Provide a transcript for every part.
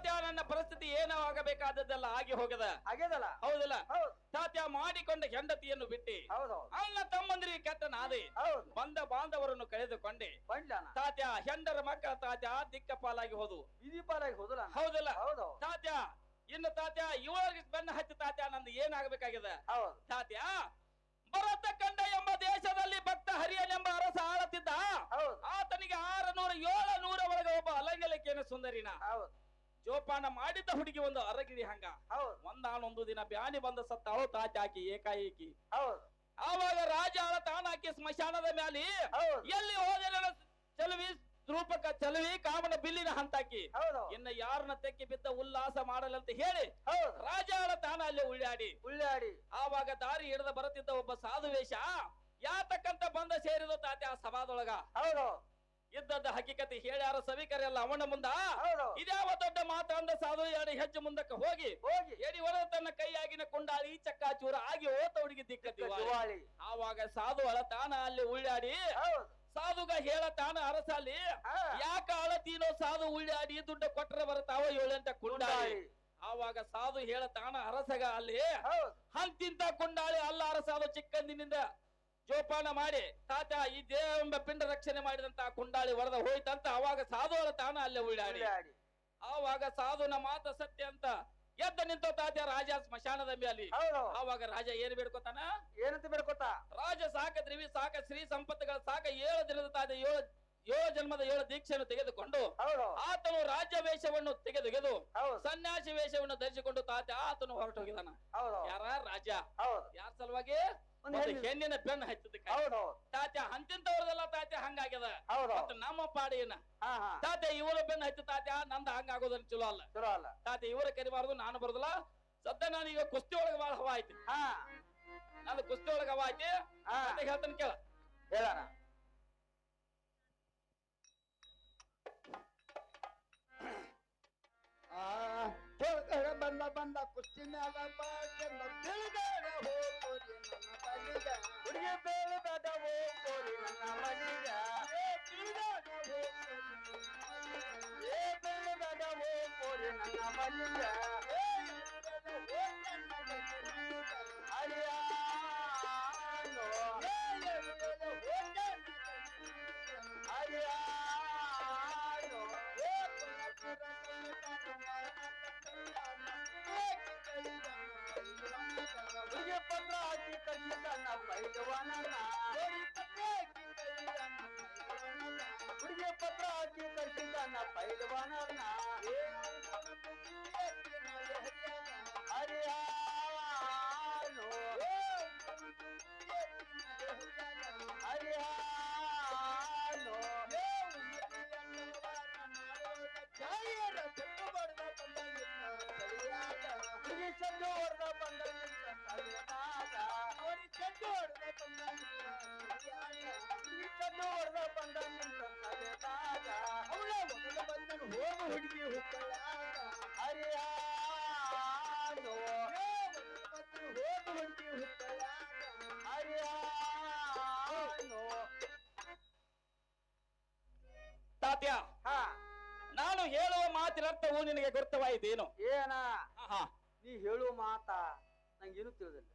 ತಾತ್ಯ ನನ್ನ ಪರಿಸ್ಥಿತಿ ಏನೋ ಆಗಬೇಕಾದದ್ದೆಲ್ಲ ಆಗಿ ಹೋಗದ ಆಗ್ಯದಲ್ಲ ಹೌದಲ್ಲ ಹೌದು ತಾತ್ಯ ಮಾಡಿಕೊಂಡ ಹೆಂಡತಿಯನ್ನು ಬಿಟ್ಟಿ ಹೌದು ಅಣ್ಣ ತಮ್ಮಂದಿರಿಗೆ ಕೆಟ್ಟ ನಾದೆ ಹೌದು ಬಂದ ಬಾಂಧವರನ್ನು ಕಳೆದುಕೊಂಡೆ ಬಂಡ್ಲಾನ ತಾತ್ಯ ಹೆಂಡರ ಮಕ್ಕಳ ತಾತ್ಯ ದಿಕ್ಕ ಪಾಲಾಗಿ ಹೋದು ಬೀದಿ ಪಾಲಾಗಿ ಹೋದಲ್ಲ ಹೌದಲ್ಲ ಹೌದು ತಾತ್ಯ ಇನ್ನು ತಾತ್ಯ ಇವರಿಗೆ ಬೆನ್ನ ಹಚ್ಚಿ ತಾತ್ಯ ನಂದು ಏನಾಗಬೇಕಾಗಿದೆ ಹೌದು ತಾತ್ಯ ಭರತ ಕಂಡ ಎಂಬ ದೇಶದಲ್ಲಿ ಭಕ್ತ ಹರಿಯನೆಂಬ ಅರಸ ಆಳುತ್ತಿದ್ದ ಹೌದು ಆತನಿಗೆ 600 ಒಳಗೆ ಒಬ್ಬ ಅಲಂಗಲಿಕೆಯನ್ನು ಸುಂದರಿನ ಹೌದು ಜೋಪಾನ ಮಾಡಿದ್ದ ಹುಡುಗಿ ಒಂದು ಅರಗಿರಿ ಹಂಗ ಹೌದು ಒಂದಾನೊಂದು ದಿನ ಬ್ಯಾನಿ ಬಂದ ಸತ್ತಾಳು ತಾತ್ಯ ಹಾಕಿ ಏಕಾಏಕಿ ಹೌದು ಆವಾಗ ರಾಜ ತಾನಾಕಿ ಸ್ಮಶಾನದ ಮ್ಯಾಲಿ ಹೌದು ಎಲ್ಲಿ ಹೋದ ಚಲವಿ ರೂಪಕ ಚಲವಿ ಕಾಮನ ಬಿಲ್ಲಿನ ಹಂತಾಕಿ ಹೌದು ಇನ್ನು ಯಾರನ್ನ ತೆಕ್ಕಿ ಬಿದ್ದ ಉಲ್ಲಾಸ ಮಾಡಲಂತ ಹೇಳಿ ಹೌದು ರಾಜ ತಾನ ಅಲ್ಲಿ ಉಳ್ಳಾಡಿ ಉಳ್ಳಾಡಿ ಆವಾಗ ದಾರಿ ಹಿಡಿದ ಬರುತ್ತಿದ್ದ ಒಬ್ಬ ಸಾಧು ವೇಷ ಯಾತಕ್ಕಂತ ಬಂದ ಸೇರಿದ ತಾತ್ಯ ಆ ಸಭಾದೊಳಗ ಹೌದು ಇದ್ದದ್ದ ಹಕ್ಕಿಕತೆ ಹೇಳ್ಯಾರ ಸಭಿಕರೆಲ್ಲ ಅವನ ಮುಂದ ಹೌದು ಇದ್ಯಾವ ದೊಡ್ಡ ಮಾತ ಅಂದ ಸಾಧು 2 ಹೆಜ್ಜೆ ಮುಂದಕ್ಕೆ ಹೋಗಿ ಹೋಗಿ ಎಡಿ ಒಳಗ ತನ್ನ ಕೈಯಾಗಿನ ಕುಂಡಾಳಿ ಚಕ್ಕಾಚೂರ ಆಗಿ ಓತ ಹುಡುಗಿ ದಿಕ್ಕ ದಿವಾಳಿ ಆವಾಗ ಸಾಧು ಅಳತಾನ ಅಲ್ಲಿ ಉಳ್ಳಾಡಿ ಹೌದು ಸಾಧುಗ ಹೇಳತಾನ ಅರಸಲ್ಲಿ ಹಾ. ಯಾಕ ಅಳತೀನೋ ಸಾಧು ಉಳ್ಳಾಡಿ ದುಡ್ಡು ಕೊಟ್ಟರೆ ಬರ್ತಾವ 7 ಕುಂಡಾಳಿ ಆವಾಗ ಸಾಧು ಹೇಳತಾನ ಅರಸಗ ಅಲ್ಲಿ ಹೌದು ಹಂತಿಂತ ಕುಂಡಾಳಿ ಅಲ್ಲ ಅರಸಾದು ಚಿಕ್ಕಂದಿನಿಂದ ಜೋಪಾನ ಮಾಡಿ ತಾತ ಈ ದೇವೆಂಬ ಪಿಂಡ ರಕ್ಷಣೆ ಮಾಡಿದಂತ ಕುಂಡಾಳಿ ವರದ ಹೋಯ್ತಂತ ಅವಾಗ ಸಾಧು ಅಳತಾನ ಅಲ್ಲೇ ಉಳ್ಳಾಡಿ ಉಳ್ಳಾಡಿ ಆವಾಗ ಸಾಧುನ ಮಾತ ಸತ್ಯ ಅಂತ ಎದ್ದ ನಿಂತ ತಾತ್ಯ ರಾಜ ಸ್ಮಶಾನದ ಮೇಲೆ ಹೌದು ಆವಾಗ ರಾಜ ಏನ್ ಬೇಡ್ಕೊತಾನ ಏನಂತ ಬೇಡ್ಕೊತಾ ರಾಜ ಸಾಕ ದ್ರಿವಿ ಸಾಕ ಶ್ರೀ ಸಂಪತ್ತುಗಳ ಸಾಕ 7 ದಿನದ ತಾತ 7 ಜನ್ಮದ 7 ದೀಕ್ಷೆಯನ್ನು ತೆಗೆದುಕೊಂಡು ಹೌದು ಆತನು ರಾಜ್ಯ ವೇಷವನ್ನು ತೆಗೆದು ಹೌದು ಸನ್ಯಾಸಿ ವೇಷವನ್ನು ಧರಿಸಿಕೊಂಡು ತಾತ ಆತನು ಹೊರಟು ಹೋಗಿದಾನ ಹೌದು ಯಾರ ರಾಜ ಹೌದು ಯಾರ ಸಲುವಾಗಿ ಒಂದು ಒಂದು ಹೆಣ್ಣಿನ ಬೆನ್ನು ಹಚ್ಚದಕ್ಕೆ ಹೌದು ತಾತ್ಯ ಹಂತಿಂತವ್ರದೆಲ್ಲ ತಾತ್ಯ ಹಂಗಾಗ್ಯದ ಹೌದು ಮತ್ತ ನಮ್ಮ ಪಾಡೇನ ಹಾ ಹಾ ತಾತ್ಯ ಇವರ ಬೆನ್ನು ಹಚ್ಚ ತಾತ್ಯ ನಂದ ಹಂಗಾಗೋದನ್ನ ಚಲೋ ಅಲ್ಲ ಚಲೋ ಅಲ್ಲ ತಾತ್ಯ ಇವರ ಕರಿಬಾರ್ದು ನಾನು ಬರುದಿಲ್ಲ ಸದ್ಯ ನಾನು ಈಗ ಕುಸ್ತಿ ಒಳಗೆ ಬಹಳ ಹವಾ ಐತಿ ಹಾ ನಾನು ಕುಸ್ತಿ ಒಳಗೆ ಹವಾ ಐತಿ ಹಾ. ಮತ್ತೆ ಹೇಳ್ತಾನೆ ಕೇಳ ಹೇಳಣ ಬಂದ ಬಂದ ಕುಸ್ತಿ ಮ್ಯಾಲ ಬಾಟೆಲ್ಲ ತಿಳಿದಾಡ ಹೋಗೋರಿ ನನ್ನ ಬಲಿಗ ಹುಡುಗಿ ಬೇಡ ಹೋಗೋರಿ ನನ್ನ ಮನೆಗ ತಿಳಿದಾಡ ಬೇಡ ಹೋಗೋರಿ ನನ್ನ ಮನೆಗ ಹರಿಯಾನೋ ಹರಿಯಾನೋ ಹುಡುಗಿ ಪತ್ರ ಹಾಕಿ ಕಲಿತಾನ ಪೈಲವಾನನ ಹುಡುಗಿ ಪತ್ರ ಹಾಕಿ ಕಲಿತಾನ ಪೈಲವಾನನ ಹರಿಯಾನೋ ಹರಿಯಾನೋ ಹುಡುಗಿ ಚಂದು ಹೊಡೆದ ಬಂದ ಹುಡುಗಿ ಚಂದು ಹೊಡೆದ ಬಂದ ಅವಳ ಮೊದಲು ಬಂದನು ಹೋಗು ಹುಡುಗಿ ಹುಕ್ಕಳ ಹರಿಯಾನೋ ಹೋಗು ಹುಡುಗಿ ಹುಕ್ಕಳ ಹರಿಯಾನೋ ತಾತ್ಯ ಹಾ ನಾನು ಹೇಳುವ ಮಾತಿನ ಅರ್ಥವು ನಿನಗೆ ಗುರ್ತವಾಯಿತೇನು ಏನ ಹಾ ನೀ ಹೇಳುವ ಮಾತಾ ನಂಗೇನು ತಿಳಿದಿಲ್ಲ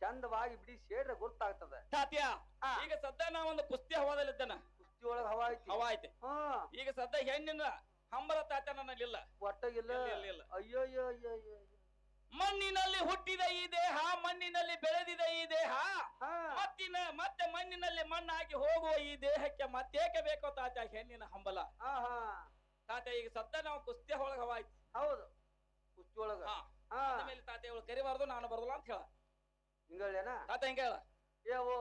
ಚಂದವಾಗಿ ಬಿಡಿ ಸೇಡ್ರೆ ಗೊತ್ತಾಗ್ತದೆ ತಾತ್ಯ ಹಾ. ಈಗ ಸದ್ಯ ನಾವೊಂದು ಕುಸ್ತಿ ಹವಾದಲ್ಲಿದ್ದಾನ ಕುಸ್ತಿ ಒಳಗ ಹವಾ ಐತಿ ಹವಾ ಐತೆ ಹಾ ಈಗ ಸದ್ಯ ಹೆಣ್ಣಿನ ಹಂಬಲ ತಾತ್ಯ ನನ್ನಲ್ಲಿಲ್ಲ ಒಟ್ಟಗಿಲ್ಲ ಇಲ್ಲ. ಅಯ್ಯೋ ಅಯ್ಯೋ ಅಯ್ಯೋ ಅಯ್ಯೋ ಮಣ್ಣಿನಲ್ಲಿ ಹುಟ್ಟಿದ ಈ ದೇಹ ಮಣ್ಣಿನಲ್ಲಿ ಬೆಳೆದಿದ ಈ ದೇಹ ಹಾ ಮತ್ತೆ ಮಣ್ಣಿನಲ್ಲಿ ಮಣ್ಣಾಗಿ ಹೋಗುವ ಈ ದೇಹಕ್ಕೆ ಮತ್ತೇಕೆ ಬೇಕೋ ತಾತ್ಯ ಹೆಣ್ಣಿನ ಹಂಬಲ ಹಾ ಹಾ ತಾತ್ಯ ಈಗ ಸದ್ಯ ನಾವು ಕುಸ್ತಿ ಒಳಗ ಹವಾ ಐತಿ ಹೌದು ಕುಸ್ತಿ ಒಳಗ ಹಾ ಹಾ ಆಮೇಲೆ ತಾತ್ಯ ಇವಳು ಕರಿಬಾರ್ದು ನಾನು ಬರಲ್ಲ ಅಂತ ಹೇಳ ಹಿಂಗಳೇನ ತಾತ್ಯ ಹಿಂಗ ಹೇಳ ಏವೋ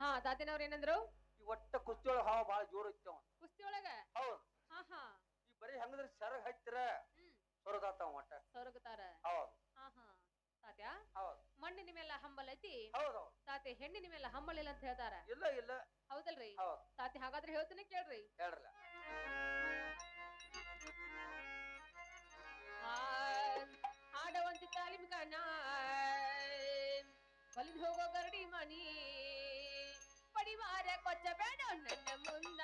ಹಾ ತಾತನವ್ರ ಏನಂದ್ರು ಈ ಒಟ್ಟ ಕುಸ್ತಿ ಒಳಗ ಹವಾ ಬಾಳ ಜೋರ್ ಐತಿ ಅವ ಕುಸ್ತಿ ಒಳಗ ಹೌದು ಹಾ ಹಾ ಈ ಬರೀ ಹೆಂಗದ್ರ ಸೆರಗ್ ಹಚ್ಚಿರ ಹ್ಮ್ ಸೊರಗಾತಾವ ಒಟ್ಟ ಸೊರಗುತ್ತಾರ ಹೌದು ಹಾ ಹಾ ತಾತ್ಯ ಹೌದು ಮಣ್ಣಿನ ಮೇಲೆ ಹಂಬಲ್ ಐತಿ ಹೌದು ತಾತೆ ಹೆಣ್ಣಿನ ಮೇಲೆ ಹಂಬಲ್ ಇಲ್ಲ ಅಂತ ಹೇಳ್ತಾರ ಇಲ್ಲ ಇಲ್ಲ ಹೌದಲ್ರಿ ಹೌದು ತಾತೆ ಹಾಗಾದ್ರೆ ಹೇಳ್ತೀನಿ ಕೇಳ್ರಿ ಹೇಳ್ರಲ್ಲ ಆಡವಂತಿ ತಾಲಿಮ್ ಕಣ ಬಲಿದ್ ಹೋಗೋ ಗರಡಿ ಮನಿ ಪಡಿವಾರ ಕೊಚ್ಚ ಬೇಡ ನನ್ನ ಮುಂದ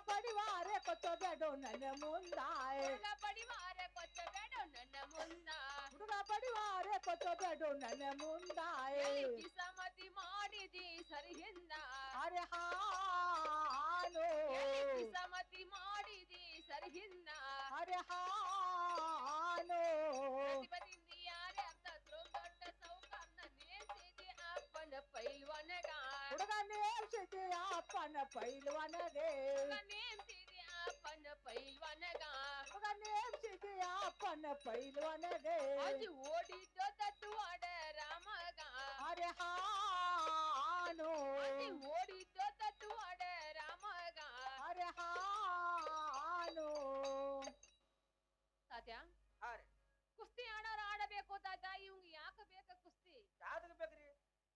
ಪಡಿವಾರ ಕೊಚ್ಚ ಬೇಡ ನನ್ನ ಮುಂದ ಪಡಿವಾರ ಕೊಚ್ಚ ಕೊಚ್ಚಬೇಡು ನನ್ನ ಮುಂದಾಯೆ ಎಲ್ಲಿ ಕಿಸಮತಿ ಮಾಡಿದಿ ಸರಿಯಿಂದ ಅರೆ ಹಾನು ಎಲ್ಲಿ ಕಿಸಮತಿ ಮಾಡಿದಿ ಸರಿಯಿಂದ ಅರೆ ಹಾನು ಪ್ರತಿಭದಿಂದ ಯಾರೇ ಅರ್ಥ ದೊಡ್ಡ ಸೌಕರ್ನ ನೇಸಿದಿ ಅಪ್ಪನ ಪೈಲ್ವನಗ ಹುಡುಗ ನೇಸಿದಿ ಅಪ್ಪನ ಪೈಲ್ವನಗೆ ನೇಸಿದಿ ಅಪ್ಪನ ಪೈಲ್ವನಗ ಹುಡುಗ ನೇಸಿದಿ ಅಪ್ಪನ ಪೈಲ್ವನಗೆ ಅದು ಓಡಿದ್ದೋ ತತ್ತುವಾಡ ರಾಮಗ ಅರೆ ಹಾನು ಅದು ಓಡಿದ್ದೋ ತತ್ತುವಾಡ ರಾಮಗ ಅರೆ ಹಾನು ತಾತ್ಯ ಹಾ ರೀ ಕುಸ್ತಿ ಆಡೋರು ಆಡಬೇಕು ತಾತ ಇವಂಗ ಯಾಕ ಬೇಕ ಕುಸ್ತಿ ಯಾವ್ದಕ್ ಬೇಕ್ರಿ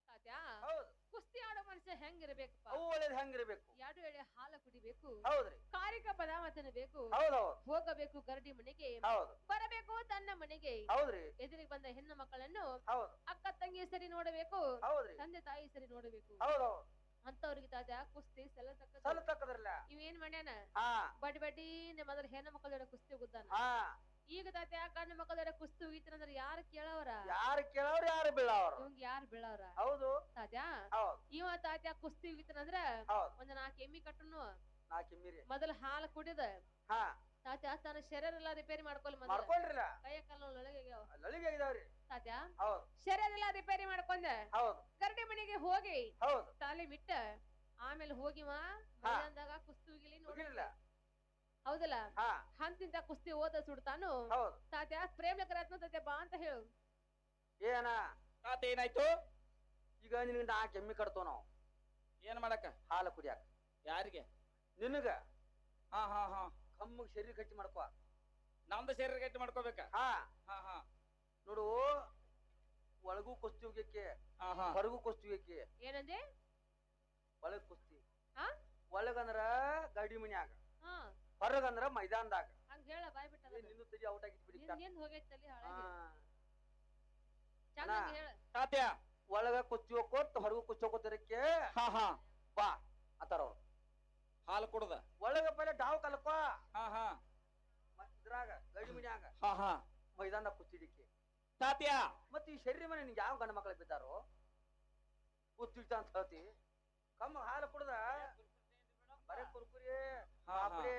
ತಾತ್ಯ ಹೌದು ಕುಸ್ತಿ ಆಡೋ ಮನುಷ್ಯ ಹೆಂಗಿರ್ಬೇಕಪ್ಪ ಅವು ಒಳ್ಳೇದ್ ಹೆಂಗಿರ್ಬೇಕು ಎರಡು ಎಳೆ ಹಾಲ ಕುಡಿಬೇಕು ಹೌದ್ರಿ ಕಾರಿಕ ಪದಾರ್ಥ ತಿನ್ನಬೇಕು ಹೌದೌದು ಹೋಗಬೇಕು ಗರಡಿ ಮನೆಗೆ ಹೌದು ಬರಬೇಕು ತನ್ನ ಮನೆಗೆ ಹೌದ್ರಿ ಎದುರಿಗೆ ಬಂದ ಹೆಣ್ಣು ಮಕ್ಕಳನ್ನು ಹೌದು ಅಕ್ಕ ತಂಗಿ ಸರಿ ನೋಡಬೇಕು ಹೌದ್ರಿ ತಂದೆ ತಾಯಿ ಸರಿ ನೋಡಬೇಕು ಹೌದೌದು ಅಂತವ್ರಿಗೆ ತಾತ ಕುಸ್ತಿ ಸಲತಕ್ಕ ಸಲ ತಕ್ಕದ್ರಲ್ಲ ಇವೇನ್ ಮಾಡ್ಯಾನ ಹಾ ಬಡ್ಡಿ ಮೊದಲ ಹೆಣ್ಣು ಮಕ್ಕಳ ಕುಸ್ತಿ ಗುದ್ದಾನ ಹಾ ಈಗ ತಾತ ಗಂಡು ಮಕ್ಕಳ ಕುಸ್ತಿ ಹೋಗಿತ್ತಂದ್ರ ಯಾರು ಕೇಳವ್ರ ಯಾರು ಕೇಳವ್ರ ಯಾರು ಬೀಳವ್ರ ಇವಂಗ ಯಾರು ಬೀಳವ್ರ ಹೌದು ತಾತ್ಯ ಹೌದು ಇವ ತಾತ್ಯ ಕುಸ್ತಿ ಹೋಗಿತ್ತಂದ್ರ ಹೌದು ಒಂದ್ 4 ಎಮ್ಮಿ ಕಟ್ಟನು ನಾ ಕಿಮ್ಮಿರಿ ಮೊದಲ ಹಾಲು ಕುಡಿದ ಹಾ ತಾತ್ಯ ತನ್ನ ಶರೀರ ಎಲ್ಲ ರಿಪೇರಿ ಮಾಡ್ಕೊಲ್ ಮೊದಲ ಮಾಡ್ಕೊಂಡ್ರಿಲ್ಲ ಕೈಯ ಕಾಲ ಒಳಗೆ ಲಳಿಗೆ ಆಗಿದಾವ್ರಿ ತಾತ್ಯ ಹೌದು ಶರೀರ ಎಲ್ಲ ರಿಪೇರಿ ಮಾಡ್ಕೊಂಡ ಹೌದು ಗರಡಿ ಮನೆಗೆ ಹೋಗಿ ಹೌದು ತಾಲಿ ಬಿಟ್ಟ ಆಮೇಲೆ ಹೋಗಿವ ಮೈದಾನದಾಗ ಕುಸ್ತಿ ಹೋಗಿಲಿ ಹೋಗಿರ್ಲಿಲ್ಲ ಹೌದಲ್ಲ ಹಾ ಹಂತಿಂತ ಕುಸ್ತಿ ಓದ ಸುಡ್ತಾನು ಹೌದು ತಾತ್ಯ ಪ್ರೇಮ್ಲಕ ರತ್ನ ತಾತ್ಯ ಬಾ ಅಂತ ಹೇಳು ಏನ ತಾತ ಏನಾಯ್ತು ಈಗ ನಿನಗೆ 4 ಎಮ್ಮಿ ಕಟ್ತೋ ನಾವು ಏನ್ ಮಾಡಕ ಹಾಲು ಕುಡಿಯಾಕ ಯಾರಿಗೆ ನಿನಗ ಹಾ ಹಾ ಹಾ ಕಮ್ಮಗ್ ಶರೀರ ಗಟ್ಟಿ ಮಾಡ್ಕೋ ನಮ್ದು ಶರೀರ ಗಟ್ಟಿ ಮಾಡ್ಕೋಬೇಕ ಹಾ ಹಾ ಹಾ ನೋಡು ಒಳಗೂ ಕುಸ್ತಿ ಹೋಗ್ಯಕ್ಕೆ ಹಾ ಹಾ ಹೊರಗೂ ಕುಸ್ತಿ ಹೋಗ್ಯಕ್ಕೆ ಏನಂದೆ ಒಳಗ್ ಕುಸ್ತಿ ಹಾ ಒಳಗಂದ್ರ ಗಡಿ ಮನ್ಯಾಗ ಹಾ ಹೊರಗಂದ್ರ ಮೈದಾನದಾಗ ಹಂಗ ಹೇಳ ಬಾಯ್ ಬಿಟ್ಟದ ನಿನ್ನ ತಡಿ ಔಟ್ ಆಗಿದ್ ಬಿಡಿ ನಿಂದ ಹೋಗೈತಿ ತಲಿ ಹಾ. ಹಾಳಾಗಿ ಚಂದ ಹೇಳ ತಾತ್ಯ ಒಳಗ ಕುಸ್ತಿ ಹೋಗ್ಕೋತ್ ಹೊರಗೂ ಕುಸ್ತಿ ಹೋಗ್ಕೋತಿರಕ್ಕೆ ಹಾ ಹಾ ಬಾ ಅಂತಾರ ಅವ್ರು ಹಾಲು ಕುಡ್ದ ಒಳಗ ಪೈಲೆ ಡಾವ್ ಕಲ್ಕೋ ಹಾ ಹಾ ಇದ್ರಾಗ ಗಡಿ ಮನ್ಯಾಗ ಹಾ ಹಾ ಮೈದಾನದಾಗ ಕುಸ್ತಿಡಿಕ್ಕೆ ತಾತ್ಯ ಮತ್ ಈ ಶರೀರ ಮನೆ ನಿಂಗೆ ಯಾವ ಗಂಡ ಮಕ್ಳು ಬಿದ್ದಾರೋ ಕುಸ್ತಿಡ್ತ ಅಂತ ಹೇಳ್ತಿ ಕಮ್ಮ ಹಾಲು ಕುಡ್ದ ಬರೇ ಕುರ್ಕುರಿ ಹಾ, ಹಾ. ಪಾಪ್ಡಿ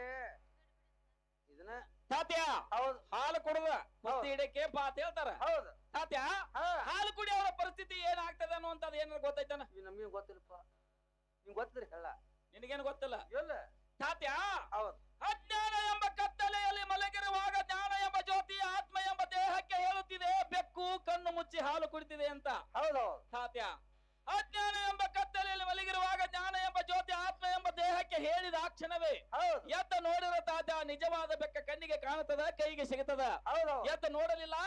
ಇದನ್ನ ತಾತ್ಯ ಹೌದು ಹಾಲು ಕುಡ್ದ ಕುಸ್ತಿ ಹಿಡಕ್ಕೆ ಬಾ ಅಂತ ಹೇಳ್ತಾರ ಹೌದು ತಾತ್ಯ ಹಾ ಹಾಲು ಕುಡಿಯೋರ ಪರಿಸ್ಥಿತಿ ಏನಾಗ್ತದ ಅನ್ನುವಂಥದ್ದು ಏನಾರ ಗೊತ್ತೈತನ ಇವ್ ನಮ್ಗೆ ಗೊತ್ತಿಲ್ಲಪ್ಪ ನಿಂಗ್ ಗೊತ್ತಿದ್ರಿ ಹೇಳ ನಿನಗೇನು ಗೊತ್ತಿಲ್ಲ ಇಲ್ಲ ತಾತ್ಯ ಹೌದು ಅಜ್ಞಾನ ಎಂಬ ಕತ್ತಲೆಯಲ್ಲಿ ಮಲಗಿರುವಾಗ ಜ್ಞಾನ ಎಂಬ ಜ್ಯೋತಿ ಆತ್ಮ ಎಂಬ ದೇಹಕ್ಕೆ ಹೇಳುತ್ತಿದೆ ಬೆಕ್ಕು ಕಣ್ಣು ಮುಚ್ಚಿ ಹಾಲು ಕುಡಿತಿದೆ ಅಂತ ಹೌದು ತಾತ್ಯ ಅಜ್ಞಾನ ಎಂಬ ಕತ್ತಲೆಯಲ್ಲಿ ಮಲಗಿರುವಾಗ ಜ್ಞಾನ ಎಂಬ ಜ್ಯೋತಿ ಆತ್ಮ ಎಂಬ ದೇಹಕ್ಕೆ ಹೇಳಿದ ಆ ಕ್ಷಣವೇ ಹೌದು ಎತ್ತ ನೋಡಿರೋ ತಾತ್ಯ ನಿಜವಾದ ಬೆಕ್ಕ ಕಣ್ಣಿಗೆ ಕಾಣುತ್ತದ ಕೈಗೆ ಸಿಗುತ್ತದ ಹೌದು ಎತ್ತ ನೋಡಲಿಲ್ಲ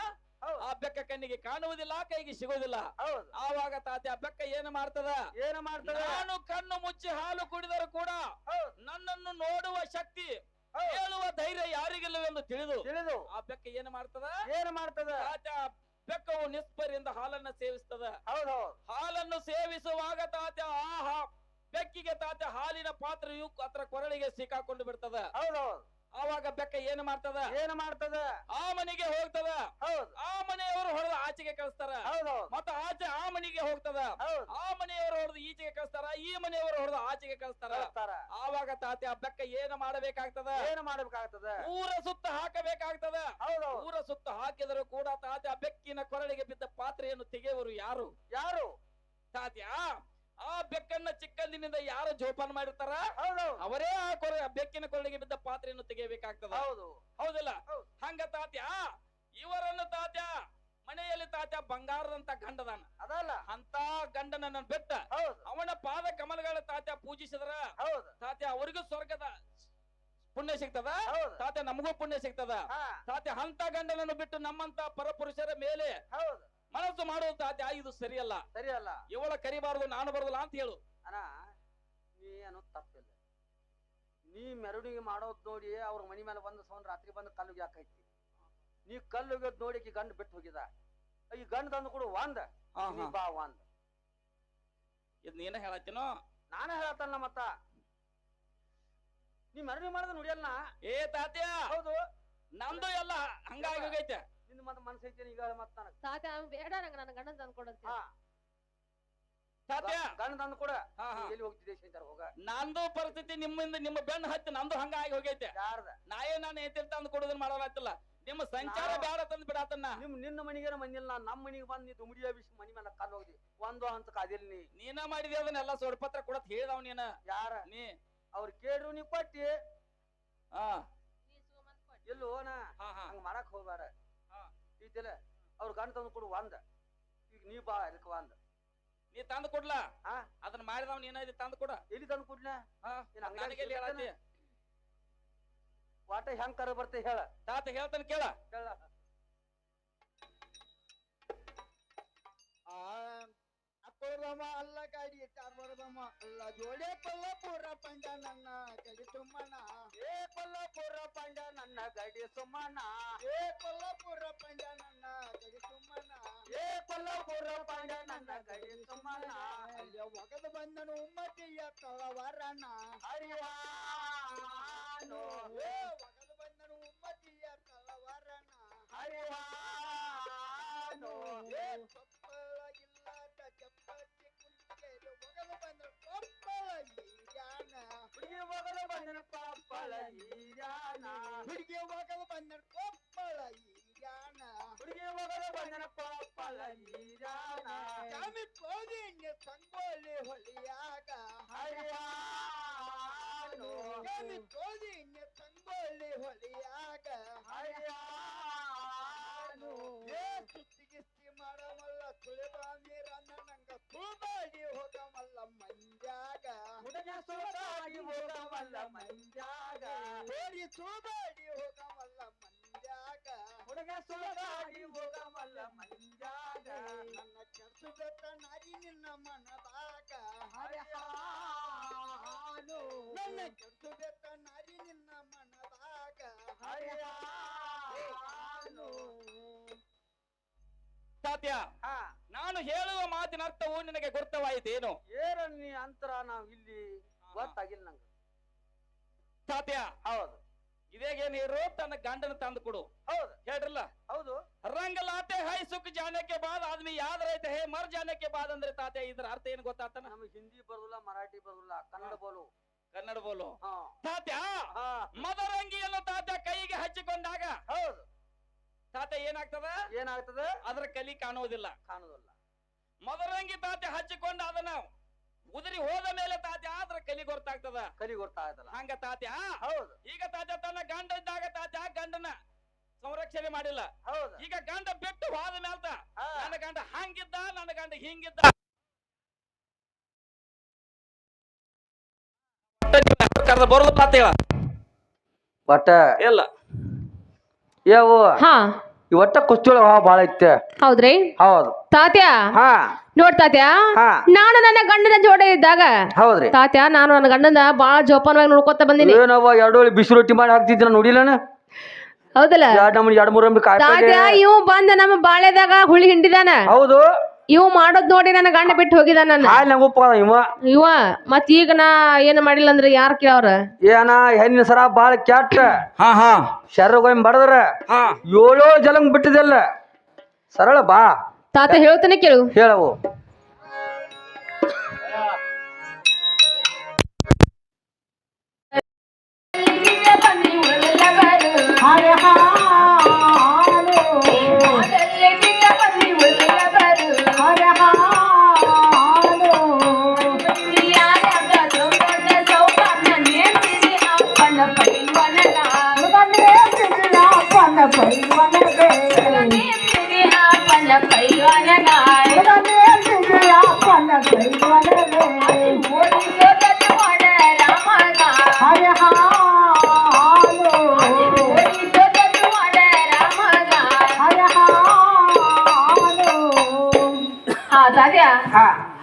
ಹೌದು ಆ ಬೆಕ್ಕ ಕಣ್ಣಿಗೆ ಕಾಣುವುದಿಲ್ಲ ಕೈಗೆ ಸಿಗುವುದಿಲ್ಲ ಹೌದು ಆವಾಗ ತಾತ್ಯ ಬೆಕ್ಕ ಏನು ಮಾಡ್ತದ ಏನ ಮಾಡ್ತದ ನಾನು ಕಣ್ಣು ಮುಚ್ಚಿ ಹಾಲು ಕುಡಿದರೂ ಕೂಡ ಹೌದು ನನ್ನನ್ನು ನೋಡುವ ಶಕ್ತಿ ಹೌದು ಹೇಳುವ ಧೈರ್ಯ ಯಾರಿಗಿಲ್ಲವೆಂದು ತಿಳಿದು ತಿಳಿದು ಆ ಬೆಕ್ಕ ಏನು ಮಾಡ್ತದ ಏನ ಮಾಡ್ತದ ತಾತ ಬೆಕ್ಕವು ನಿಸ್ಪರಿಂದ ಹಾಲನ್ನ ಸೇವಿಸ್ತದ ಹೌದು ಹೌದು ಹಾಲನ್ನು ಸೇವಿಸುವಾಗ ತಾತ ಆಹಾ ಬೆಕ್ಕಿಗೆ ತಾತ ಹಾಲಿನ ಪಾತ್ರೆಯು ಅದರ ಕೊರಳಿಗೆ ಸಿಕ್ಕಾಕೊಂಡು ಬಿಡ್ತದ ಹೌದು ಹೌದು ಆವಾಗ ಬೆಕ್ಕ ಏನು ಮಾಡ್ತದ ಏನ ಮಾಡ್ತದ ಆ ಮನೆಗೆ ಹೋಗ್ತದ ಹೌದು ಆ ಮನೆಯವರು ಹೊಡೆದ ಆಚೆಗೆ ಕಳಿಸ್ತಾರ ಹೌದು ಹೌದು ಮತ್ತ ಆಚೆ ಆ ಮನೆಗೆ ಹೋಗ್ತದ ಹೌದು ಆ ಮನೆಯವರು ಹೊಡೆದು ಈಚೆಗೆ ಕಳಿಸ್ತಾರ ಈ ಮನೆಯವರು ಹೊಡೆದು ಆಚೆಗೆ ಕಳಿಸ್ತಾರ ಕಳಿಸ್ತಾರ ಆವಾಗ ತಾತೆ ಆ ಬೆಕ್ಕ ಏನು ಮಾಡಬೇಕಾಗ್ತದ ಏನ ಮಾಡ್ಬೇಕಾಗ್ತದ ಊರ ಸುತ್ತ ಹಾಕಬೇಕಾಗ್ತದ ಹೌದು ಹೌದು ಊರ ಸುತ್ತ ಹಾಕಿದರೂ ಕೂಡ ತಾತೆ ಆ ಬೆಕ್ಕಿನ ಕೊರಳಿಗೆ ಬಿದ್ದ ಪಾತ್ರೆಯನ್ನು ತೆಗೆಯುವರು ಯಾರು ಯಾರು ತಾತ್ಯ ಆ ಬೆಕ್ಕನ್ನ ಚಿಕ್ಕಂದಿನಿಂದ ಯಾರು ಜೋಪಾನ ಮಾಡಿರ್ತಾರ ಹೌದು ಅವರೇ ಆ ಬೆಕ್ಕಿನ ಕೊರಳಿಗೆ ಬಿದ್ದ ಪಾತ್ರೆಯನ್ನು ತೆಗೆಯಬೇಕಾಗ್ತದ ಹೌದು ಹೌದಿಲ್ಲ ಹೌದು. ಹಂಗ ತಾತ್ಯ ಇವರನ್ನು ತಾತ್ಯ ಮನೆಯಲ್ಲಿ ತಾತ್ಯ ಬಂಗಾರದಂತ ಗಂಡದಾನ ಅದಲ್ಲ ಅಂತ ಗಂಡನನ್ನ ಬೆಟ್ಟ ಹೌದು ಅವನ ಪಾದ ಕಮಲಗಳ ತಾತ್ಯ ಪೂಜಿಸಿದ್ರ ಹೌದು ತಾತ್ಯ ಅವರಿಗೂ ಸ್ವರ್ಗದ ಪುಣ್ಯ ಸಿಗ್ತದ ಹೌದು ತಾತ್ಯ ನಮಗೂ ಪುಣ್ಯ ಸಿಗ್ತದ ಹಾ ತಾತ್ಯ ಅಂತ ಗಂಡನನ್ನು ಬಿಟ್ಟು ನಮ್ಮಂತ ಪರಪುರುಷರ ಮೇಲೆ ಹೌದು ಮನಸ್ಸು ಮಾಡುವುದು ತಾತ್ಯ ಇದು ಸರಿಯಲ್ಲ ಸರಿ ಅಲ್ಲ ಇವಳ ಕರಿಬಾರದು ನಾನು ಬರೋದಿಲ್ಲ ಅಂತ ಹೇಳು ಅಣ್ಣ ನೀ ಅನ್ನೋದು ತಪ್ಪಿಲ್ಲ ನೀ ಮೆರವಣಿಗೆ ಮಾಡೋದ್ ನೋಡಿ ಅವ್ರ ಮನಿ ಮೇಲೆ ಬಂದು ಸೌಂಡ್ ರಾತ್ರಿ ಬಂದು ಕಲ್ಲುಗೆ ಹಾಕೈತಿ ನೀ ಕಲ್ಲುಗೆ ನೋಡಿ ಈ ಗಂಡ ಬಿಟ್ಟು ಹೋಗಿದ ಈ ಗಂಡ ತಂದು ಕೂಡ ಒಂದ ನೀ ಬಾ ಒಂದ್ ಇದ್ ನೀನ ಹೇಳತ್ತೀನೋ ನಾನೇ ಹೇಳತ್ತಲ್ಲ ಮತ್ತ ನೀ ಮೆರವಣಿಗೆ ಮಾಡೋದ್ ನೋಡಿಯಲ್ಲ ಏ ತಾತ್ಯ ಹೌದು ನಮ್ದು ಎಲ್ಲ ಹಂಗಾಗಿ ಹೋಗೈತೆ ನಿನ್ನ ಮತ್ತೆ ಮನಸ್ಸು ಐತಿ ಈಗ ಮತ್ತ ನನಗೆ ತಾತ್ಯ ಅವ್ನ್ ಬೇಡ ನಂಗೆ ನನ್ನ ಗಂಡನ್ ತಂದು ಕೊಡಂತ ಹಾ ತಾತ್ಯ ಗಂಡ ತಂದು ಕೊಡ ಹಾ, ಹಾ. ಎಲ್ಲಿ ಹೋಗ್ತಿದ್ದೆ ಶಂಕರ ಹೋಗ ನಂದು ಪರಿಸ್ಥಿತಿ ನಿಮ್ಮ ಬೆನ್ನ ಹತ್ತಿ ನಂದು ಹಂಗ ಆಗಿ ಹೋಗೈತೆ ಯಾರ್ದ ನಾನು ಎತ್ತಿರ್ ತಂದು ಕೊಡೋದನ್ನ ಮಾಡೋಲಾತಿಲ್ಲ ನಿಮ್ಮ ಸಂಚಾರ ಬೇಡ ತಂದು ಬಿಡಾತನ್ನ ನಿನ್ನ ಮನಿಗೇನ ಬಂದಿಲ್ಲ ನಮ್ಮ ಮನಿಗೆ ಬಂದು ನೀ ದುಮ್ಡಿಯ ಬಿಸಿ ಮನಿ ಮೇಲೆ ಕಾಲು ಹೋಗ್ದಿ ಒಂದು ಹಂತಕ್ಕೆ ಅದಿಲ್ಲ ನೀನ ಮಾಡಿದಿ ಅದನ್ನೆಲ್ಲ ಸೋಡ್ಪತ್ರ ಕೊಡತ್ ಹೇಳಿದವ್ ನೀನ ಯಾರ ನೀ ಅವ್ರು ಕೇಳ್ರು ನೀ ಕೊಟ್ಟಿ ಹಾ ಎಲ್ಲೋ ನಾ ಹಾ ಹಾ ಹಂಗ ಮಾಡಕ್ ಹೋಗ್ಬೇಡ ಹಾ. ಈತಿಲ್ಲ ಅವ್ರ ಗಂಡ ತಂದು ಕೊಡು ಒಂದ ಈಗ ನೀ ಬಾ ಅದಕ್ಕೆ ಒಂದ ನೀ ತಂದು ಕೊಡ್ಲಾ ಹಾ ಅದನ್ನ ಮಾಡಿದವ್ ನೀನ ಇದು ತಂದು ಕೊಡ ಎಲ್ಲಿ ತಂದು ಕೊಡ್ಲ ಹಾ ಏನ್ ಅಂಗಡಿ ನನಗೆ ಎಲ್ಲಿ ಹೇಳತ್ತಿ ವಾಟ ಹೆಂಗ್ ಕರ ಬರ್ತೆ ಹೇಳ ತಾತ ಹೇಳ್ತಾನ ಕೇಳ ಹೇಳ ಅಕ್ಕೋರಮ್ಮ ಅಲ್ಲ ಗಾಡಿ ಚಾರ್ಬರಮ್ಮ ಅಲ್ಲ ಜೋಡೆ ಕೊಲ್ಲಪುರ ಪಂಡ ನನ್ನ ಕಡಿ ಸುಮ್ಮನ ಏ ಕೊಲ್ಲಾಪುರ ಪಂಡ ನನ್ನ ಗಡಿ ಸುಮ್ಮನ ಏ ಕೊಲ್ಲಪುರ ಪಂಡ ನನ್ನ ಕಡಿ ಸುಮ್ಮನ ಏ ಕೊಲ್ಲಾಪುರ ಪಂಡ ನನ್ನ ಗಡಿ ಸುಮ್ಮನ ಅಲ್ಲಿ ಒಗದು ಬಂದನು ಉಮ್ಮತಿಯ ತಳವಾರನ ಹರಿವಾನು ಏ ಒಗದು ಬಂದನು ಉಮ್ಮತಿಯ ತಳವಾರನ ಹರಿವಾನು ಏ ಕೊಪ್ಪಳ ಇಲ್ಲದ ಚಪ್ಪಚ್ಚಿ ಕುಂಟೆಗೆ ಒಗದು ಬಂದನು ಕೊಪ್ಪಳ ಈಗಾನ ಹುಡುಗಿ ಮಗಳು ಬಂದನ ಪಾಪಳ ಈಜಾನ ಹುಡುಗಿ ಒಗದು ಬಂದನು ಕೊಪ್ಪಳ ಈಗಾನ ಹುಡುಗಿ ಮಗಳು ಬಂದನ ಪಾಪಳ ಈಜಾನ ಕಾಮಿ ಕೋದಿನ್ಯ ಸಂಗೋಲಿ ಹೊಲಿಯಾಗ ಹರಿವಾನು ಕಾಮಿ ಕೋದಿನ್ಯ ಸಂಗೋಲಿ ಹೊಲಿಯಾಗ ಹರಿವಾನು ಏ ಸುತ್ತಿಗಿಸ್ತಿ ಮಾಡಮಲ್ಲ ಸುಳಿಬಾಮಿ ರನ್ನ ನಂಗ ಸುಳ್ಬಾಡಿ ಹೋಗಮಲ್ಲ ಮಂಜಾಗ ಹುಡುಗ ಸುಳಗಾಡಿ ಹೋಗವಲ್ಲ ಮಂಜಾಗ ಓಡಿ ಸುಳ್ಬಾಡಿ ಹೋಗಮಲ್ಲ ಮಂಜಾಗ ಹುಡುಗ ಸುಳಗಾಡಿ ಹೋಗವಲ್ಲ ಮಂಜಾಗ ನನ್ನ ಕೆಸುಗತ ನಾರಿ ನಿನ್ನ ಮನದಾಗ ಹರಿವಾನು ನನ್ನ ಕೆಸುಗತ ನಾರಿ ನಿನ್ನ ಮನದಾಗ ಹರಿವಾನು ತಾತ್ಯ ಹಾ ನಾನು ಹೇಳುವ ಮಾತಿನ ಅರ್ಥವು ನಿನಗೆ ಗುರ್ತವಾಯಿತೇನು ಏರ ನೀ ಅಂತರ ನಾವ್ ಇಲ್ಲಿ ಗೊತ್ತಾಗಿಲ್ಲ ನಂಗೆ ತಾತ್ಯ ಹೌದು ಇದೇಗೆ ನೀರು ತನ್ನ ಗಂಡನ ತಂದು ಕೊಡು ಹೌದು ಹೇಳ್ರಲ್ಲ ಹೌದು रंग लाते है सुख जाने के बाद आदमी याद रहते हैं मर जाने के बाद ಅಂದ್ರೆ ತಾತೆ ಇದರ ಅರ್ಥ ಏನು ಗೊತ್ತಾತನ ನಮಗೆ ಹಿಂದಿ ಬರುದಿಲ್ಲ ಮರಾಠಿ ಬರುದಿಲ್ಲ ಕನ್ನಡ ಬೋಲು ಕನ್ನಡ ಬೋಲು ಹಾ ತಾತ್ಯ ಹಾ ಮದರಂಗಿಯನ್ನು ತಾತ ಕೈಗೆ ಹಚ್ಚಿಕೊಂಡಾಗ ಹೌದು ತಾತ ಏನಾಗ್ತದ ಏನಾಗ್ತದೆ ಅದರ ಕಲಿ ಕಾಣುವುದಿಲ್ಲ ಕಾಣುದಿಲ್ಲ ಮದರಂಗಿ ತಾತೆ ಹಚ್ಚಿಕೊಂಡ ಅದನ್ನ ಉದುರಿ ಹೋದ ಮೇಲೆ ತಾತ್ಯ ಅದ್ರ ಕಲಿ ಗೊತ್ತಾಗ್ತದ ಕಲಿ ಗೊತ್ತಾಯ್ತಲ್ಲ ಹಂಗ ತಾತ್ಯ ಹೌದು ಈಗ ತಾತ್ಯ ತನ್ನ ಗಂಡ ಇದ್ದಾಗ ತಾತ್ಯ ಗಂಡನ ಸಂರಕ್ಷಣೆ ಮಾಡಿಲ್ಲ ಹೌದು ಈಗ ಗಂಡ ಬಿಟ್ಟು ಹೋದ ಮೇಲ್ತ ಹಾ. ನನ್ನ ಗಂಡ ಹಂಗಿದ್ದ ನನ್ನ ಗಂಡ ಹಿಂಗಿದ್ದ ಬರೋದಿಲ್ಲ ಅಂತ ಹೇಳ ಒಟ್ಟ ಇಲ್ಲ ಯಾವ ಹಾ ಈ ಒಟ್ಟ ಕುಚ್ಚೋಳ ಬಾಳ ಐತೆ ಹೌದ್ರಿ ಹೌದು ತಾತ್ಯ ಹಾ ನೋಡ್ ತಾತ್ಯ ಹಾ ನಾನು ನನ್ನ ಗಂಡನ ಜೋಡಿ ಇದ್ದಾಗ ಹೌದ್ರಿ ತಾತ್ಯ ನಾನು ನನ್ನ ಗಂಡನ ಬಾಳ ಜೋಪಾನವಾಗಿ ನೋಡ್ಕೊತ ಬಂದಿನಿ ಏನವ ಎರಡು ಬಿಸಿ ರೊಟ್ಟಿ ಮಾಡಿ ಹಾಕ್ತಿದ್ದ ನೋಡಿಲ್ಲನ ಹೌದಲ್ಲ ಎರಡು ಮೂರು ತಾತ್ಯ ಇವ್ ಬಂದ ನಮ್ಮ ಬಾಳೆದಾಗ ಹುಳಿ ಹಿಂಡಿದಾನ ಹೌದು ಇವ್ ಮಾಡೋದ್ ನೋಡಿ ನನ್ನ ಗಂಡ ಬಿಟ್ಟು ಹೋಗಿದ ನನ್ನ ಹಾಲ್ ನಂಗೆ ಉಪ್ಪ ಇವ ಮತ್ ಈಗ ನಾ ಏನ್ ಮಾಡಿಲ್ಲ ಅಂದ್ರೆ ಯಾರ್ ಕೇಳವ್ರ ಏನ ಹೆಣ್ಣಿನ ಸರ ಬಾಳ ಕೆಟ್ಟ ಹಾ ಹಾ ಶರ್ಗೊಯ್ ಬಡದ್ರ ಹಾ ಏಳೋ ಜಲಂಗ್ ಬಿಟ್ಟಿದಲ್ಲ ಸರಳ ಬಾ ತಾತ ಹೇಳ್ತಾನೆ ಕೇಳು ಹೇಳವು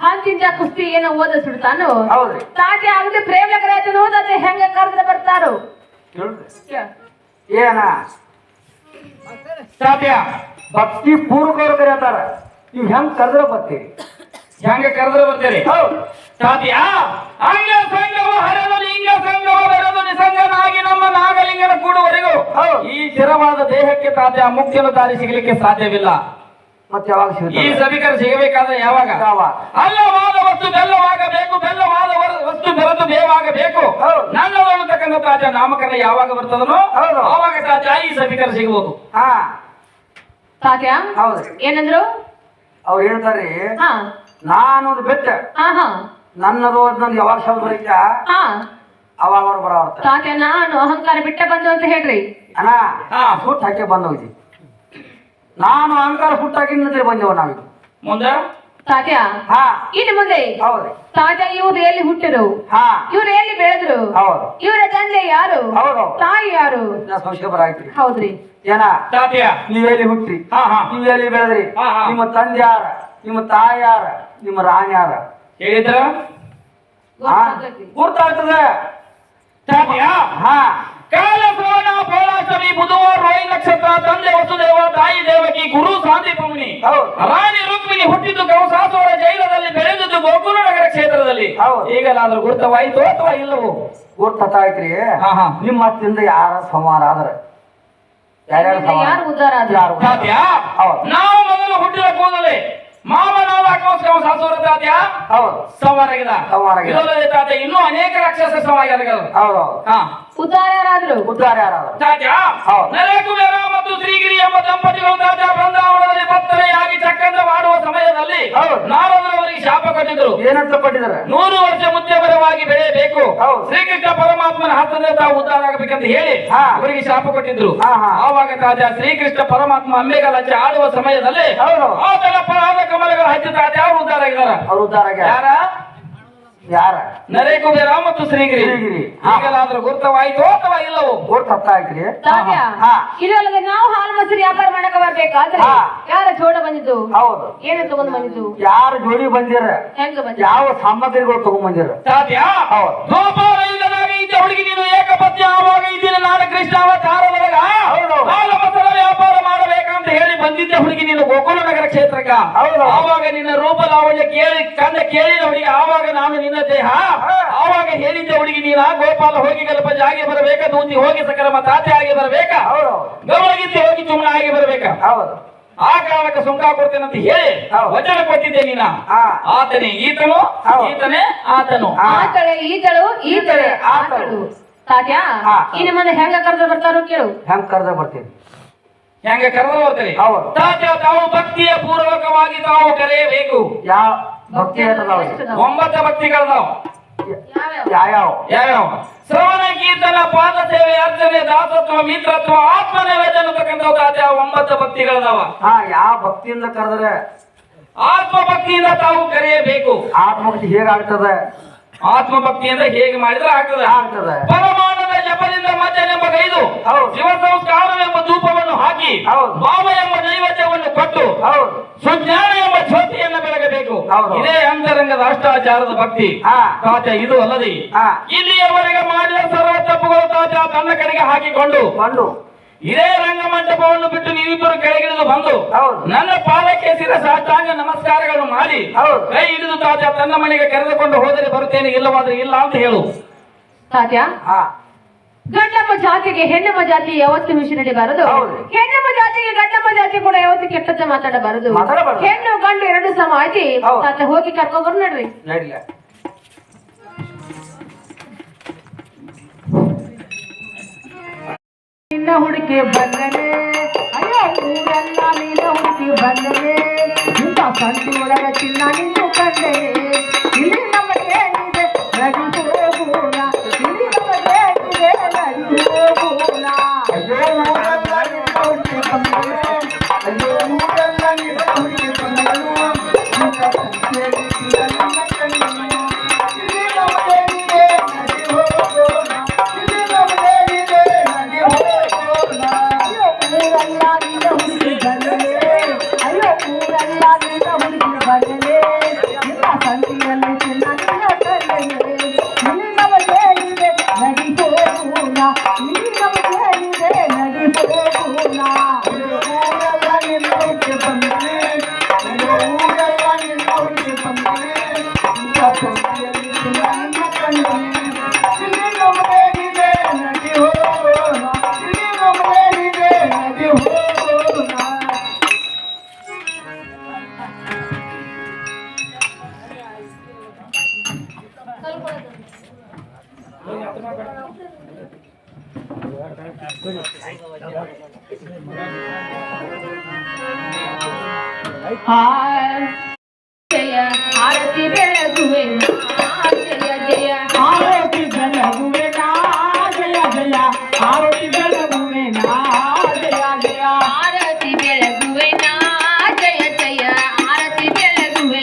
ಹಂತಿಂದ ಕುಸ್ತಿ ಏನೋ ಓದಿಸ್ಬಿಡ್ತಾನು ಹೌದ್ರಿ ತಾಟಿ ಆಗದೆ ಪ್ರೇಮ ಕರೆಯತನ ಓದತ್ತೆ ಹೆಂಗ ಕರೆದ್ರೆ ಬರ್ತಾರು ಏನ ಸಾಧ್ಯ ಭಕ್ತಿ ಪೂರ್ವಕರು ಕರೆಯತಾರ ನೀವು ಹೆಂಗ್ ಕರೆದ್ರೆ ಬರ್ತೀರಿ ಹೆಂಗೆ ಕರೆದ್ರೆ ಬರ್ತೀರಿ ಹೌದು ಸಾಧ್ಯ ಅಂಗ ಸಂಗವ ಹರದು ಲಿಂಗ ಸಂಗವ ಬೆರೆದು ನಿಸಂಗನಾಗಿ ನಮ್ಮ ನಾಗಲಿಂಗನ ಕೂಡ ಕೂಡುವರೆಗೂ ಈ ಸ್ಥಿರವಾದ ದೇಹಕ್ಕೆ ತಾತ ಮುಖ್ಯನ ದಾರಿ ಸಿಗಲಿಕ್ಕೆ ಸಾಧ್ಯವಿಲ್ಲ. ಮತ್ತೆ ಯಾವಾಗ ಈ ಸಿಗುತ್ತೆ? ಸಭಿಕರು ಸಿಗಬೇಕಾದ್ರೆ ಯಾವಾಗ? ಅಲ್ಲವಾದ ವಸ್ತು ಬೆಲ್ಲವಾಗಬೇಕು, ಬೆಲ್ಲವಾದ ವಸ್ತು ಬೆರೆತು ಬೇವಾಗಬೇಕು. ನನ್ನದೊಳತಕ್ಕಂಥ ತಾಜ ನಾಮಕರಣ ಯಾವಾಗ ಬರ್ತದನೋ ಆವಾಗ ತಾಜ ಈ ಸಭಿಕರು ಸಿಗಬಹುದು. ಹಾ ತಾತ್ಯ ಹೌದು. ಏನಂದ್ರು? ಅವ್ರು ಹೇಳ್ತಾರ್ರಿ, ಹಾ ನಾನು ಬಿಟ್ಟ ಹಾ ಹಾ ನನ್ನದು ನಂದು ಯಾವಾಗ ಶಬ್ದ ಬರೀತ ಹಾ ಅವಾಗ ಅವ್ರು ಬರೋರ್ತ. ತಾತ್ಯ ನಾನು ಅಹಂಕಾರ ಬಿಟ್ಟ ಬಂದು ಅಂತ ಹೇಳ್ರಿ. ಅಣ್ಣ ಸುಟ್ಟು ಹಾಕಿ ಬಂದೋಗಿ ನಾನು ಅಹಂಕಾರ ಸುಟ್ಟು ಹಾಕಿ ನಿಂತ್ರೆ ಬಂದೇವ ನಾವೀಗ ಮುಂದೆ. ತಾತ್ಯ ಹಾ ಇನ್ನು ಮುಂದೆ ಹೌದ್ರಿ. ತಾತ್ಯ ಇವ್ರು ಎಲ್ಲಿ ಹುಟ್ಟಿರು, ಹಾ ಇವ್ರು ಎಲ್ಲಿ ಬೆಳೆದ್ರು, ಹೌದು ಇವರ ತಂದೆ ಯಾರು, ಹೌದು ತಾಯಿ ಯಾರು? ಸಂಶಯ ಬರಾಯ್ತ್ರಿ. ಹೌದ್ರಿ. ಏನ ತಾತ್ಯ ನೀವೆಲ್ಲಿ ಹುಟ್ಟಿ, ನೀವೆಲ್ಲಿ ಬೆಳೆದ್ರಿ, ನಿಮ್ಮ ತಂದೆ ಯಾರ, ನಿಮ್ಮ ತಾಯಿ ಯಾರ, ನಿಮ್ಮ ರಾಣಿ ಯಾರ ಹೇಳಿದ್ರ ಗುರ್ತಾಗ್ತದ. ತಾತ್ಯ ಹಾ ಕಾಲ ಸೋನ ಪೌಳಾಷ್ಟಮಿ ಬುಧವಾರ ರೋಹಿಣಿ ನಕ್ಷತ್ರ ತಂದೆ ವಸುದೇವ ತಾಯಿ ದೇವಕಿ ಗುರು ಶಾಂತಿ ಪಮುನಿ ರಾಣಿ ರುಕ್ಮಿಣಿ ಹುಟ್ಟಿದ್ದು ಕೌಸಾಸುರ ಜೈಲದಲ್ಲಿ ಬೆಳೆದಿದ್ದು ಗೋಕುಲ ನಗರ ಕ್ಷೇತ್ರದಲ್ಲಿ. ಈಗಲಾದ್ರೂ ಗುರುತವಾಯಿತು ಅಥವಾ ಇಲ್ಲವೋ? ಗುರ್ತಾಯ್ತ್ರಿ. ನಿಮ್ಮ ಹತ್ತಿಂದ ಯಾರ ಸಂಹಾರ ಆದ್ರ ಯಾರು ಉದ್ಧಾರ ಆದ್ರು? ತಾತ್ಯ ನಾವು ಮೊದಲು ಹುಟ್ಟಿದ ಕೂದಲೇ ಮಾವನಾದ ಕೌಸಾಸುರ ತಾತ್ಯ ಸಂಹಾರಗಿದ. ತಾತ್ಯ ಇನ್ನೂ ಅನೇಕ ರಾಕ್ಷಸ ಸಂಹಾರ. ಉದ್ಧಾರ ಯಾರಾದ್ರು? ಉದ್ಧಾರ ಯಾರಾದ್ರು? ತಾತ್ಯ ನರೇಕುಬೇರ ಮತ್ತು ಶ್ರೀಗಿರಿ ಎಂಬ ದಂಪತಿಗಳು ತಾತ್ಯ ಬೃಂದಾವನದಲ್ಲಿ ಭಕ್ತರೆಯಾಗಿ ಚಕ್ಕಂದ ಮಾಡುವ ಸಮಯದಲ್ಲಿ ನಾರದರವರಿಗೆ ಶಾಪ ಕೊಟ್ಟಿದ್ರು. ಏನಂತ ಕೊಟ್ಟಿದ್ದಾರೆ? 100 ವರ್ಷ ಮುತ್ಯಪರವಾಗಿ ಬೆಳೆಯಬೇಕು, ಶ್ರೀಕೃಷ್ಣ ಪರಮಾತ್ಮನ ಹತ್ತದಿಂದ ತಾವು ಉದ್ಧಾರ ಆಗಬೇಕಂತ ಹೇಳಿ ಅವರಿಗೆ ಶಾಪ ಕೊಟ್ಟಿದ್ರು. ಆವಾಗ ತಾತ್ಯ ಶ್ರೀಕೃಷ್ಣ ಪರಮಾತ್ಮ ಅಂಬೆಗಳ ಹಚ್ಚಿ ಆಡುವ ಸಮಯದಲ್ಲಿ ಆತನ ಪರಾದ ಕಮಲಗಳ ಹಚ್ಚಿ ತಾತ್ಯ ಅವರು ಉದ್ಧಾರ ಆಗಿದ್ದಾರೆ. ಅವ್ರು ಉದ್ಧಾರ ಯಾರ? ಯಾರ? ನರೇಕುಬೇರ ಮತ್ತು ಶ್ರೀಗಿರಿ. ಈಗಲಾದ್ರೂ ಗುರುತವಾಯಿತು ಅಥವಾ ಇಲ್ಲವೋ? ಗುರ್ತಾಯ್ತ್ರಿ. ಇದಲ್ಲದೆ ನಾವು ಹಾಲು ಮೊಸರು ವ್ಯಾಪಾರ ಮಾಡಕ ಬರ್ಬೇಕಾದ್ರೆ ಯಾರ ಜೋಡ ಬಂದಿದ್ದು? ಹೌದು. ಏನ ತಗೊಂಡ್ ಬಂದಿದ್ದು? ಯಾರು ಜೋಡಿ ಬಂದಿರ, ಹೆಂಗ ಬಂದ, ಯಾವ ಸಾಮಗ್ರಿಗಳು ತಗೊಂಡ್ ಬಂದಿರ? ತಾತ್ಯ ದ್ವಾಪರಯುಗದಾಗ ಇದ್ದ ಹುಡುಗಿ ನೀನು ಏಕಪತ್ಯ, ಆವಾಗ ಇದ್ದಿನ ನಾನು ಕೃಷ್ಣ ಅವತಾರದೊಳಗ ಹಾಲು ಮೊಸರ ವ್ಯಾಪಾರ ಮಾಡಬೇಕಂತ ಹೇಳಿ ಬಂದಿದ್ದ ಹುಡುಗಿ ನೀನು ಗೋಕುಲ ನಗರ ಕ್ಷೇತ್ರಕ್ಕ. ಆವಾಗ ನಿನ್ನ ರೂಪ ಲಾವಣ್ಯ ಕೇಳಿ ಹುಡುಗಿ, ಆವಾಗ ನಾನು ನಿನ್ನ ದೇಹ, ಆವಾಗ ಹೇಳಿದ್ದೆ ಹುಡುಗಿ ನೀನ ಗೋಪಾಲ ಹೋಗಿ ಗಲ್ಪ ಜಾಗಿ ಬರಬೇಕ, ದೂತಿ ಹೋಗಿ ಸಕರಮ ತಾತೆ ಆಗಿ ಬರಬೇಕ, ಗೌರಗಿತ್ತಿ ಹೋಗಿ ಚುಮ್ನ ಆಗಿ ಬರಬೇಕ. ಆ ಕಾರಣಕ್ಕೆ ಸುಂಕ ಕೊಡ್ತೇನೆ ಅಂತ ಹೇಳಿ ವಚನ ಕೊಟ್ಟಿದ್ದೆ ನೀನ. ಆತನೇ ಈತನು, ಈತನೇ ಆತನು, ಆತಳೆ ಈತಳು, ಈತಳೆ ಆತಳು. ತಾತ್ಯ ಇನ್ನು ಮುಂದೆ ಹೆಂಗ ಕರೆದ ಬರ್ತಾರೋ ಕೇಳು. ಹೆಂಗ್ ಕರೆದ ಬರ್ತೀವಿ? ಹೆಂಗ ಕರೆದ ಬರ್ತೀವಿ? ತಾತ್ಯ ತಾವು ಭಕ್ತಿಯ ಪೂರ್ವಕವಾಗಿ ತಾವು ಕರೆಯಬೇಕು. ಯಾವ ಭಕ್ತಿ ಹೇಳ್ತದ? 9 ಭಕ್ತಿಗಳದಾವ. ಯಾವ್ಯಾವ? ಶ್ರವಣ ಕೀರ್ತನ, ಪಾದ ಸೇವೆ, ಅರ್ಚನೆ, ದಾಸತ್ವ, ಮಿತ್ರತ್ವ, ಆತ್ಮನೈವೇದ್ಯ ಅನ್ನತಕ್ಕಂಥ ತಾತ್ಯ 9 ಭಕ್ತಿಗಳದಾವ. ಯಾವ ಭಕ್ತಿಯಿಂದ ಕರೆದ್ರೆ? ಆತ್ಮ ಭಕ್ತಿಯಿಂದ ತಾವು ಕರೆಯಬೇಕು. ಆತ್ಮಭಕ್ತಿ ಹೇಗಾಗ್ತದೆ? ಆತ್ಮಭಕ್ತಿಯಿಂದ ಹೇಗೆ ಮಾಡಿದ್ರೆ ಆಗ್ತದೆ. ಪರಮಾನದ ಜಪದಿಂದ ಮಜ್ಜನೆಂಬ ಗೈದು, ಶಿವ ಸಂಸ್ಕಾರವೆಂಬ ಧೂಪವನ್ನು ಹಾಕಿ, ಭಾವ ಎಂಬ ನೈವೇದ್ಯವನ್ನು ಕೊಟ್ಟು, ಸುಜ್ಞಾನ ಎಂಬ ಜ್ಯೋತಿಯನ್ನು ಬೆಳಗಬೇಕು. ಇದೇ ಅಂತರಂಗದ ಅಷ್ಟಾಚಾರದ ಭಕ್ತಿ. ತಾತ್ಯ ಇದು ಅಲ್ಲದೆ ಇಲ್ಲಿಯವರೆಗೆ ಮಾಡಿದ ಸರ್ವ ತಪ್ಪುಗಳು ತಾತ್ಯ ತನ್ನ ಕಡೆಗೆ ಹಾಕಿಕೊಂಡು ಇದೇ ರಂಗಮಂಟಪವನ್ನು ಬಿಟ್ಟು ನೀವಿಬ್ಬರು ಕೆಳಗಿಳಿದು ಬಂದು ನನ್ನ ಪಾದಕ್ಕೆ ಶಿರಸಾಷ್ಟಾಂಗ ನಮಸ್ಕಾರಗಳನ್ನು ಮಾಡಿ ಕೈ ಹಿಡಿದು ತಾತ್ಯ ತನ್ನ ಮನೆಗೆ ಕರೆದುಕೊಂಡು ಹೋದರೆ ಬರುತ್ತೇನೆ, ಇಲ್ಲವಾದ್ರೆ ಇಲ್ಲ ಅಂತ ಹೇಳು. ತಾತ್ಯ ಗಂಡಮ್ಮ ಜಾತಿಗೆ ಹೆಣ್ಣಮ್ಮ ಜಾತಿ ಯಾವತ್ತು ಮಿಷನ್ ನಡಿಬಾರದು, ಹೆಣ್ಣಮ್ಮ ಜಾತಿಗೆ ಗಂಡಮ್ಮ ಜಾತಿ ಕೂಡ ಯಾವತ್ತು ಕೆಟ್ಟದ್ದ ಮಾತಾಡಬಾರದು. ಹೆಣ್ಣು ಗಂಡು 2 ಸಮ ಆಯ್ತಿ. ತಾತ್ಯ ಹೋಗಿ ಕರ್ಕೊಂಡ್ ಬರ್ ನಡ್ರಿ. ನಿನ್ನ ಹುಡುಕಿ ಬಂದನೆ, ಅಯ್ಯೋ ಊರೆಲ್ಲ ನಿನ್ನ ಹುಡುಕಿ ಬಂದನೆ, ಇಂಥ ಸಂತಿ ಒಳಗ ಚಿನ್ನ ನಿಂತು ಕಂಡನೆ, ಇಲ್ಲಿ ನಮಗೇನಿದೆ ನಡಿ ಹೋಗೋಣ, ಇಲ್ಲಿ ನಮಗೇನಿದೆ ನಡಿ ಹೋಗೋಣ. ಅಯ್ಯೋ ಊರೆಲ್ಲ ನಿನ್ನ ಹುಡುಕಿ ಬಂದನೆ, ಅಯ್ಯೋ ಊರೆಲ್ಲ ನಿನ್ನ ಹುಡುಕಿ ಬಂದನು, ಇಂಥ ಸಂತಿಯಲ್ಲಿ ಚಿನ್ನ ನಿನ್ನ ಕಂಡನೆ, ಇಲ್ಲಿ ನಮಗೇನಿದೆ ನಡಿ ಹೋಗೋಣ, ಇಲ್ಲಿ ನಮಗೇನಿದೆ ನಡಿ ಹೋಗೋಣ. ಊರೆಲ್ಲ ನಿನ್ನ ಹುಡುಗಿ ಬಂದನೆ, ಅಯ್ಯೋ ಊರೆಲ್ಲ ನಿನ್ನ ಹುಡುಗಿ ಬಂದನೆ, ನಿನ್ನ ಸಂತಿಯಲ್ಲಿ ಚಿನ್ನ ನಿನ್ನ ಕಂಡನೆ, ಇಲ್ಲಿ ನಮಗೇನಿದೆ ನಡಿ ಹೋಗೋಣ, ಇಲ್ಲಿ ನಮಗೇನಿದೆ ನಡಿ ಹೋಗೋಣ. ಊರೆಲ್ಲ ನಿನ್ನ ಹುಡುಗಿ ಬಂದನೆ, ಅಯ್ಯೋ ಊರೆಲ್ಲ ನಿನ್ನ ಹುಡುಗಿ ಬಂದನೆ, ನಿನ್ನ ಸಂತಿಯಲ್ಲಿ ಚಿನ್ನ ನಿನ್ನ ಕಂಡನೆ, ಇಲ್ಲಿ ನಮಗೇನಿದೆ ನಡಿ ಹೋಗೋಣ. ಜಯ ಆರತಿ ಬೆಳಗುವೆ ಜಯ ಜಯ ಆರತಿ ಬೆಳಗುವೆ ಜಯ ಜಯ ಆರತಿ ಬೆಳಗುವೆ ಜಯ ಜಯ ಆರತಿ ಬೆಳಗುವೆ ಜಯ ಜಯ ಆರತಿ ಬೆಳಗುವೆ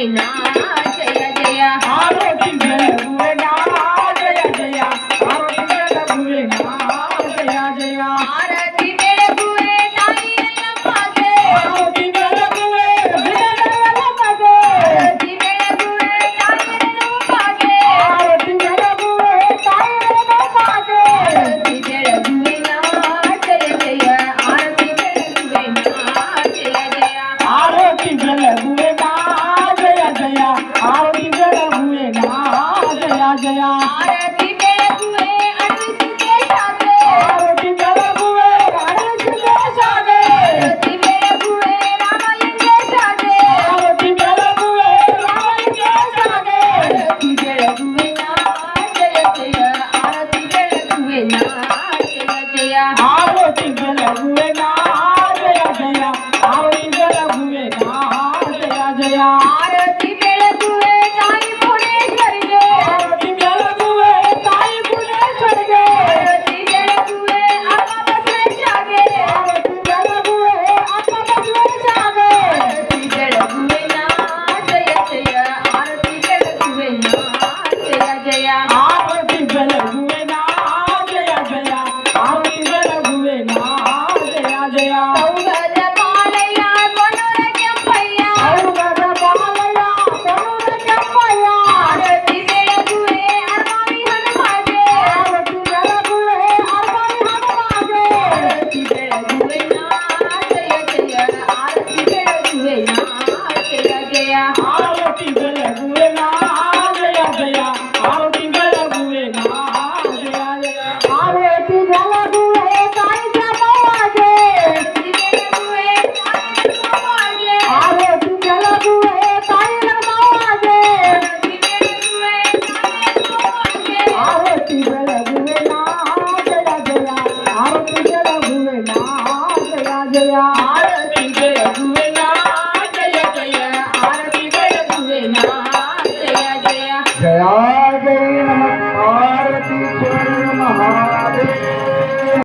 ಜಯ ಜಯ ಆರತಿ ಬೆಳಗುವೆ ಜಯ ಜಯ ಆರತಿ ಬೆಳಗುವೆ ಜಯ ಜಯ ಆರತಿ ಬೆಳಗುವೆ ತಾಯಿ ಎಲ್ಲಮ್ಮಗೆ ಆರತಿ ಬೆಳಗುವೆ ಆರತಿ ಬೆಳಗುವೆ ತಾಯಿ ಎಲ್ಲಮ್ಮಗೆ ಆರತಿ ಬೆಳಗುವೆ ತಾಯಿಗೆ ಆರತಿ ಬೆಳಗುವೆ ಜಯ ಜಯ ಆರತಿ ಬೆಳಗುವೆ ಜಯ ಜಯ ಆರತಿ ಬೆಳಗುವೆ ಜಯ ಜಯ ಆರತಿ ಬೆಳಗುವೆ ಜಯ ಜಯ ಆರತಿ ಬೆಳಗುವೆ ಅಳಿಸಿದೆ ಶಾಲೆ ಆರತಿ ಬೆಳಗುವೆ ಅರಳಿಸಿದೆ ಶಾಲೆ ಆರತಿ ಬೆಳಗುವೆ ರಾಮಲಿಂಗೇಶಾಗೆ ಆರತಿ ಬೆಳಗುವೆ ರಾಮಲಿಂಗೆ ಶಾಲೆ ಆರತಿ ಬೆಳಗುವೆ ಜಯ ಜಯ ಆರತಿ ಬೆಳಗುವೆ ಜಯ ಜಯ ಆರತಿ ಬೆಳಗುವೆ ಜಯ ಜಯ ಆರತಿ ಬೆಳಗುವೆ ಜಯ ಜಯ ಆರತಿ ಬೆಳಗುವೆ ತಾಯಿ ಭುವನೇಶ್ವರಿಗೆ ಆರತಿ ಬೆಳಗುವೆ ತಾಯಿ ಭುವನೇಶ್ವರಿಗೆ ಆರತಿ ಬೆಳಗುವೆ ಅಮ್ಮ ಬಸವೇಶಾಗೆ ಆರತಿ ಬೆಳಗುವೆ ಅಕ್ಕ ಬಸವೇಶಾಗೆ ಆರತಿ ಬೆಳಗುವೆ ಜಯ ಜಯ ಆರತಿ ಬೆಳಗುವೆ ಜಯ ಜಯ ಆರತಿ ಬೆಳಗುವೆ ಜಯ ಜಯ ಆರತಿ ಬೆಳಗುವೆ ಜಯ ಜಯ ಸೌಗದ ಪಾಲಯ್ಯ ಕೊನೂರ ಕೆಂಪಯ್ಯ ಔಗದ ಬಾಲಯ್ಯ ಕೊನೂರ ಕೆಂಪಯ್ಯ ಆರತಿ ಬೆಳಗುವೆ ಅರ್ಮಾವಿ ಹನುಮಾಗೆ ಆರತಿ ಬೆಳಗುವೆ ಅರ್ಮನಿ ಹನುಮಾಗೆ ಆರತಿ ಬೆಳಗುವೆ ಜಯ ಜಯ ಆರತಿ ಬೆಳಗುವೆ ಜಯ ಜಯ ಆರತಿ ಬೆಳಗುವೆ ಜಯ ಜಯ ಆರತಿ ಬೆಳಗುವೆ ಜಯ ಜಯ ಆರತಿ ಬೆಳಗುವೆ ತಾಯಿ ಚಾಮವ್ವಗೆ ಆರತಿ ಬೆಳಗುವೆ ತಾಯಿ ಆರತಿ ಬೆಳಗುವೆ ತಾಯಿ ನಮ್ಮವ್ವಗೆ ಆರತಿ ಬೆಳಗುವೆ ತಾಯಿ ಆರತಿ ಬೆಳಗುವೆ ಜಯ ಜಯ ಆರತಿ ಬೆಳಗುವೆ ಜಯ ಜಯ